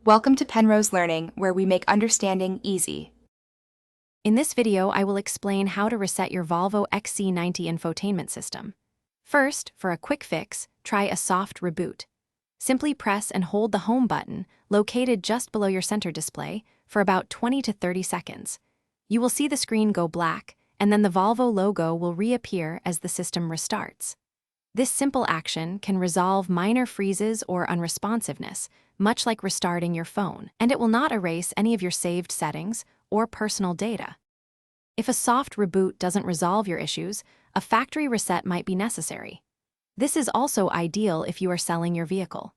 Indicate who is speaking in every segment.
Speaker 1: Welcome to Penrose Learning, where we make understanding easy.
Speaker 2: In this video, I will explain how to reset your Volvo XC90 infotainment system. First, for a quick fix, try a soft reboot. Simply press and hold the home button, located just below your center display, for about 20 to 30 seconds. You will see the screen go black, and then the Volvo logo will reappear as the system restarts. This simple action can resolve minor freezes or unresponsiveness, much like restarting your phone, and it will not erase any of your saved settings or personal data. If a soft reboot doesn't resolve your issues, a factory reset might be necessary. This is also ideal if you are selling your vehicle.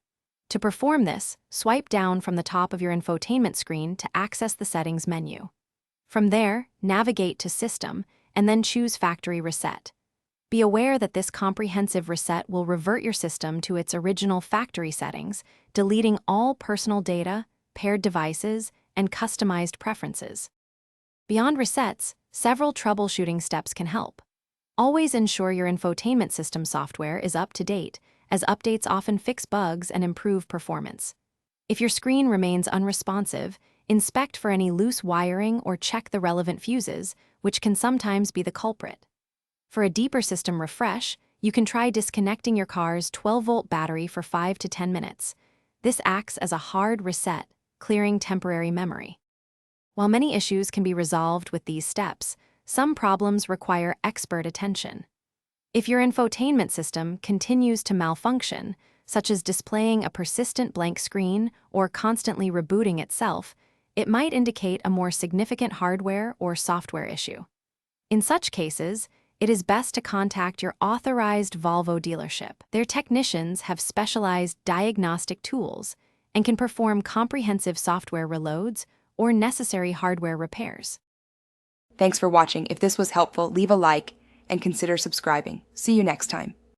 Speaker 2: To perform this, swipe down from the top of your infotainment screen to access the settings menu. From there, navigate to System, and then choose Factory Reset. Be aware that this comprehensive reset will revert your system to its original factory settings, deleting all personal data, paired devices, and customized preferences. Beyond resets, several troubleshooting steps can help. Always ensure your infotainment system software is up to date, as updates often fix bugs and improve performance. If your screen remains unresponsive, inspect for any loose wiring or check the relevant fuses, which can sometimes be the culprit. For a deeper system refresh, you can try disconnecting your car's 12-volt battery for 5 to 10 minutes. This acts as a hard reset, clearing temporary memory. While many issues can be resolved with these steps, some problems require expert attention. If your infotainment system continues to malfunction, such as displaying a persistent blank screen or constantly rebooting itself, it might indicate a more significant hardware or software issue. In such cases, it is best to contact your authorized Volvo dealership. Their technicians have specialized diagnostic tools and can perform comprehensive software reloads or necessary hardware repairs.
Speaker 1: Thanks for watching. If this was helpful, leave a like and consider subscribing. See you next time.